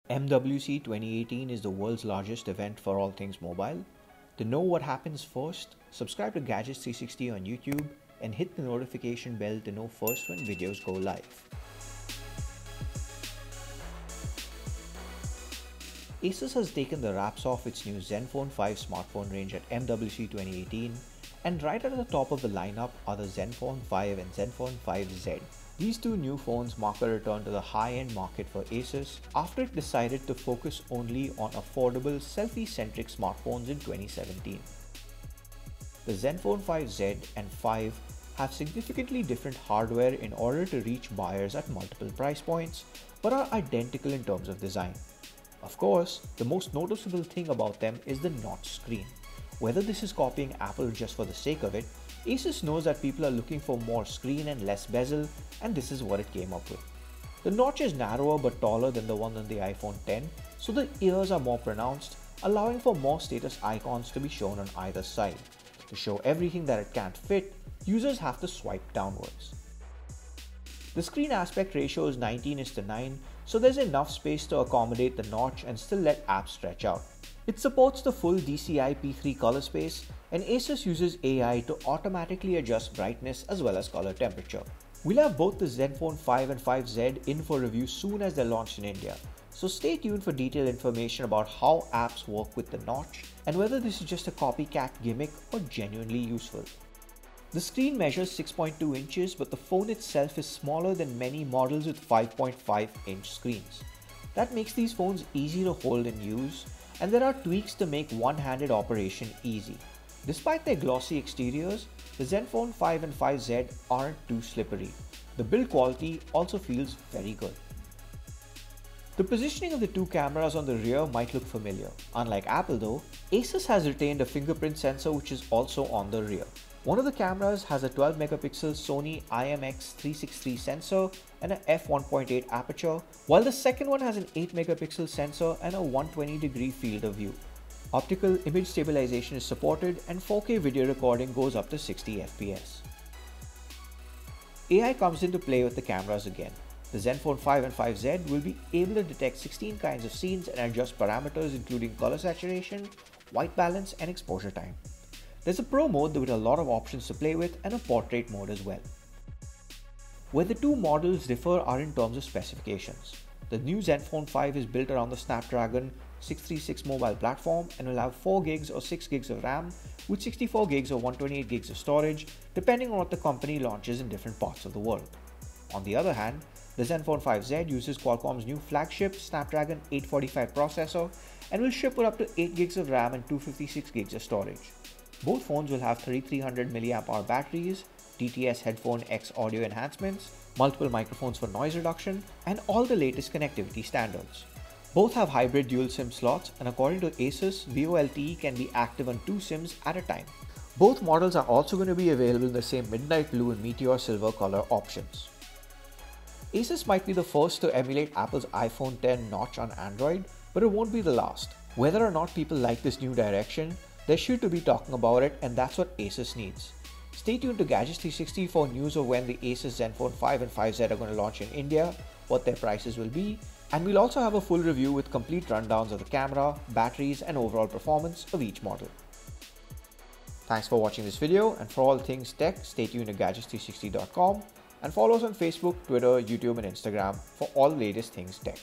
MWC 2018 is the world's largest event for all things mobile. To know what happens first, subscribe to Gadgets360 on YouTube and hit the notification bell to know first when videos go live. Asus has taken the wraps off its new ZenFone 5 smartphone range at MWC 2018, and right at the top of the lineup are the ZenFone 5 and ZenFone 5Z. These two new phones mark a return to the high-end market for Asus after it decided to focus only on affordable selfie-centric smartphones in 2017. The ZenFone 5Z and 5 have significantly different hardware in order to reach buyers at multiple price points, but are identical in terms of design. Of course, the most noticeable thing about them is the notch screen. Whether this is copying Apple just for the sake of it, Asus knows that people are looking for more screen and less bezel, and this is what it came up with. The notch is narrower but taller than the one on the iPhone X, so the ears are more pronounced, allowing for more status icons to be shown on either side. To show everything that it can't fit, users have to swipe downwards. The screen aspect ratio is 19:9, so there's enough space to accommodate the notch and still let apps stretch out. It supports the full DCI P3 color space, and Asus uses AI to automatically adjust brightness as well as color temperature. We'll have both the ZenFone 5 and 5Z in for review soon as they're launched in India, so stay tuned for detailed information about how apps work with the notch and whether this is just a copycat gimmick or genuinely useful. The screen measures 6.2 inches, but the phone itself is smaller than many models with 5.5-inch screens. That makes these phones easy to hold and use, and there are tweaks to make one-handed operation easy. Despite their glossy exteriors, the ZenFone 5 and 5Z aren't too slippery. The build quality also feels very good. The positioning of the two cameras on the rear might look familiar. Unlike Apple though, Asus has retained a fingerprint sensor which is also on the rear. One of the cameras has a 12-megapixel Sony IMX363 sensor and a f1.8 aperture, while the second one has an 8-megapixel sensor and a 120-degree field of view. Optical image stabilization is supported, and 4K video recording goes up to 60 FPS. AI comes into play with the cameras again. The ZenFone 5 and 5Z will be able to detect 16 kinds of scenes and adjust parameters including color saturation, white balance, and exposure time. There's a Pro mode with a lot of options to play with, and a portrait mode as well. Where the two models differ are in terms of specifications. The new ZenFone 5 is built around the Snapdragon 636 mobile platform and will have 4 gigs or 6 gigs of RAM with 64 gigs or 128 gigs of storage, depending on what the company launches in different parts of the world. On the other hand, the ZenFone 5Z uses Qualcomm's new flagship Snapdragon 845 processor and will ship with up to 8 gigs of RAM and 256 gigs of storage. Both phones will have 3300 mAh batteries, DTS headphone X audio enhancements, multiple microphones for noise reduction, and all the latest connectivity standards. Both have hybrid dual SIM slots, and according to Asus, VoLTE can be active on 2 SIMs at a time. Both models are also going to be available in the same midnight blue and meteor silver color options. Asus might be the first to emulate Apple's iPhone X notch on Android, but it won't be the last. Whether or not people like this new direction, they're sure to be talking about it, and that's what Asus needs. Stay tuned to Gadgets360 for news of when the Asus ZenFone 5 and 5Z are going to launch in India, what their prices will be, and we'll also have a full review with complete rundowns of the camera, batteries, and overall performance of each model. Thanks for watching this video, and for all things tech, stay tuned to Gadgets360.com and follow us on Facebook, Twitter, YouTube, and Instagram for all the latest things tech.